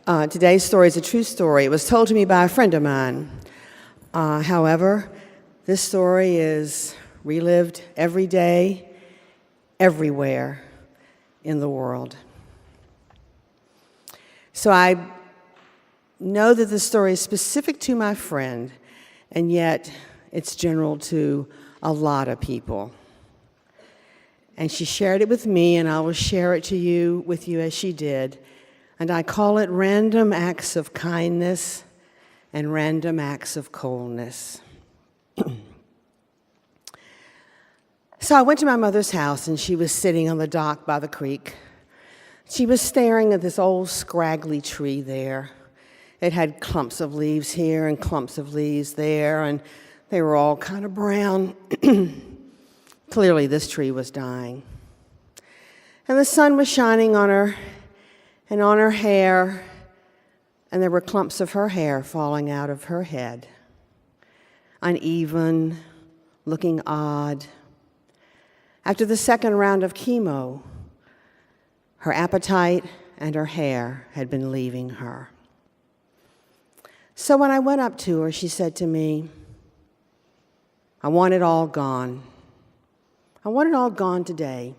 Today's story is a true story. It was told to me by a friend of mine. However, this story is relived every day, everywhere in the world. So I know that the story is specific to my friend, and yet it's general to a lot of people. And she shared it with me, and I will share it with you as she did. And I call it Random Acts of Kindness and Random Acts of Coldness. So I went to my mother's house, and she was sitting on the dock by the creek. She was staring at this old scraggly tree there. It had clumps of leaves here and clumps of leaves there, and they were all kind of brown. Clearly, this tree was dying. And the sun was shining on her and on her hair, and there were clumps of her hair falling out of her head, uneven, looking odd. After the second round of chemo, her appetite and her hair had been leaving her. So when I went up to her, she said to me, "I want it all gone. I want it all gone today.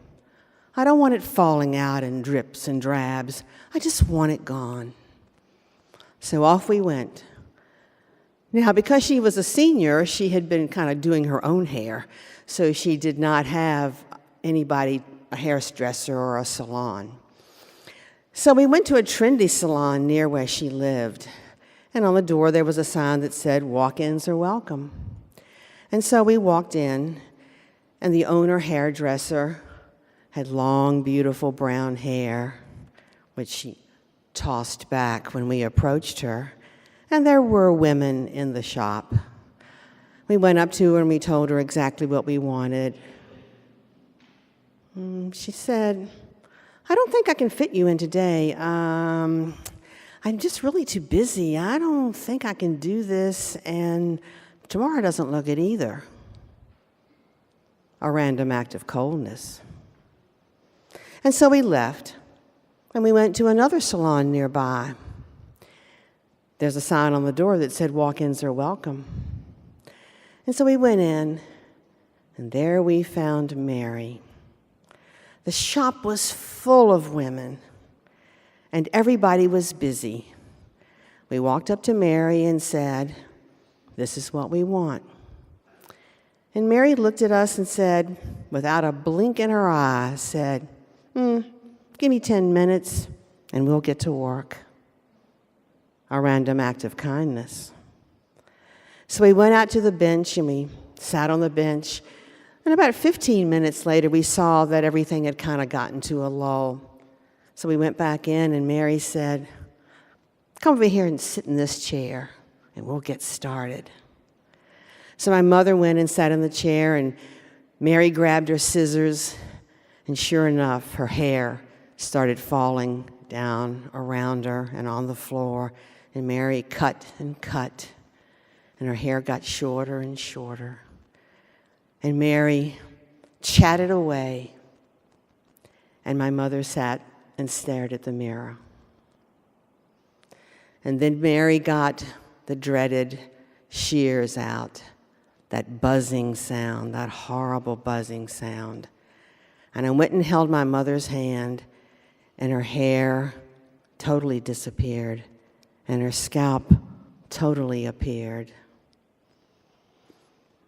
I don't want it falling out in drips and drabs. I just want it gone." So off we went. Now, because she was a senior, she had been kind of doing her own hair, so she did not have anybody, a hairdresser or a salon. So we went to a trendy salon near where she lived, and on the door there was a sign that said, "Walk-ins are welcome." And so we walked in, and the owner hairdresser had long, beautiful brown hair, which she tossed back when we approached her, and there were women in the shop. We went up to her and we told her exactly what we wanted. She said, "I don't think I can fit you in today. I'm just really too busy. I don't think I can do this, and tomorrow doesn't look it either." A random act of coldness. And so we left, and we went to another salon nearby. There's a sign on the door that said, "Walk-ins are welcome." And so we went in, and there we found Mary. The shop was full of women, and everybody was busy. We walked up to Mary and said, "This is what we want." And Mary looked at us and said, without a blink in her eye, said, "Give me 10 minutes and we'll get to work." A random act of kindness. So we went out to the bench and we sat on the bench. And about 15 minutes later, we saw that everything had kind of gotten to a lull. So we went back in and Mary said, "Come over here and sit in this chair and we'll get started." So my mother went and sat in the chair, and Mary grabbed her scissors, and sure enough, her hair started falling down around her and on the floor, and Mary cut and cut, and her hair got shorter and shorter. And Mary chatted away, and my mother sat and stared at the mirror. And then Mary got the dreaded shears out, that buzzing sound, that horrible buzzing sound. And I went and held my mother's hand, and her hair totally disappeared, and her scalp totally appeared.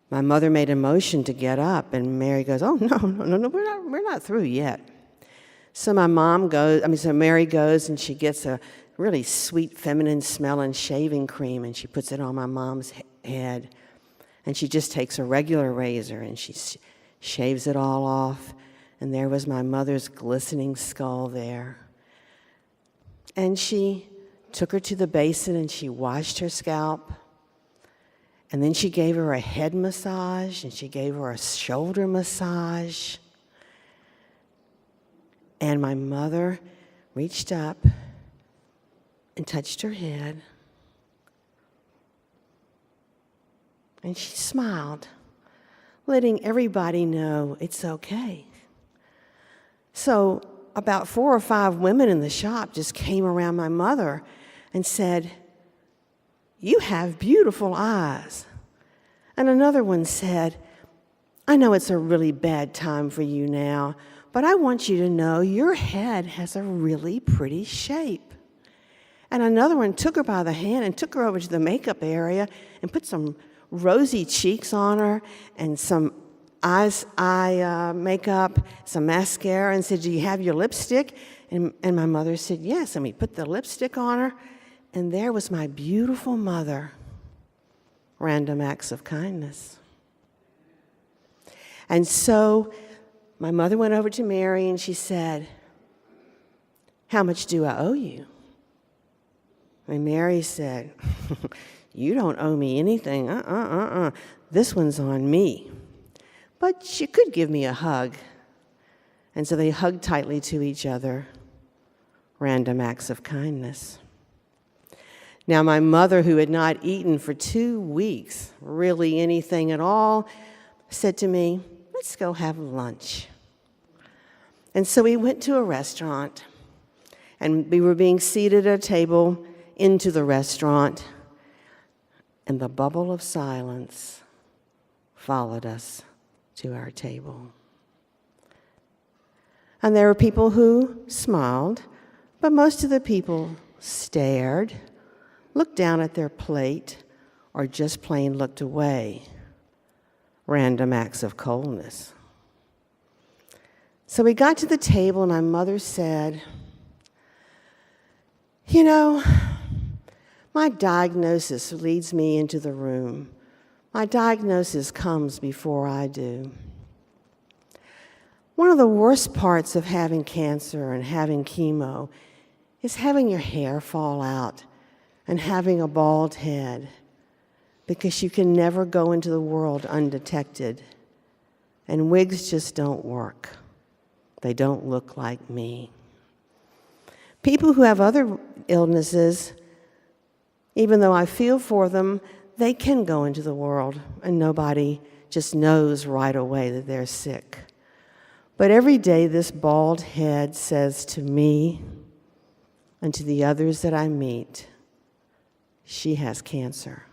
My mother made a motion to get up, and Mary goes, "Oh, no, we're not through yet." So Mary goes, and she gets a really sweet, feminine smelling shaving cream, and she puts it on my mom's head. And she just takes a regular razor and she shaves it all off. And there was my mother's glistening skull there. And she took her to the basin and she washed her scalp. And then she gave her a head massage and she gave her a shoulder massage. And my mother reached up and touched her head. And she smiled, letting everybody know it's okay. So about 4 or 5 women in the shop just came around my mother, and said, "You have beautiful eyes." And another one said, "I know it's a really bad time for you now, but I want you to know your head has a really pretty shape." And another one took her by the hand and took her over to the makeup area and put some rosy cheeks on her and some eye makeup, some mascara, and said, "Do you have your lipstick?" And my mother said, "Yes." And we put the lipstick on her, and there was my beautiful mother. Random acts of kindness. And so my mother went over to Mary and she said, "How much do I owe you?" And Mary said, "You don't owe me anything. This one's on me. But you could give me a hug." And so they hugged tightly to each other. Random acts of kindness. Now my mother, who had not eaten for 2 weeks, really anything at all, said to me, "Let's go have lunch." And so we went to a restaurant, and we were being seated at a table into the restaurant, and the bubble of silence followed us to our table. And there were people who smiled, but most of the people stared, looked down at their plate, or just plain looked away. Random acts of coldness. So we got to the table, and my mother said, "You know, my diagnosis leads me into the room. My diagnosis comes before I do. One of the worst parts of having cancer and having chemo is having your hair fall out and having a bald head, because you can never go into the world undetected. And wigs just don't work. They don't look like me. People who have other illnesses, even though I feel for them, they can go into the world and nobody just knows right away that they're sick. But every day this bald head says to me and to the others that I meet, she has cancer.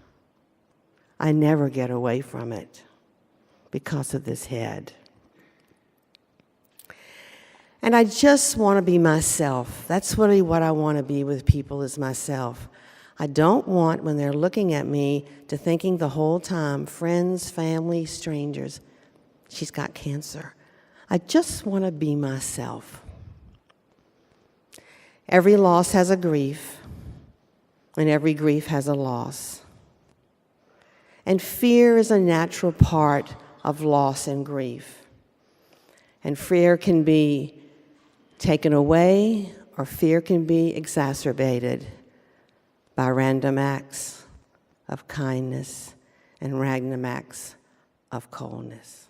I never get away from it because of this head. And I just want to be myself. That's really what I want to be with people, is myself. I don't want, when they're looking at me, to thinking the whole time, friends, family, strangers, she's got cancer. I just want to be myself. Every loss has a grief, and every grief has a loss. And fear is a natural part of loss and grief. And fear can be taken away, or fear can be exacerbated by random acts of kindness and random acts of coldness.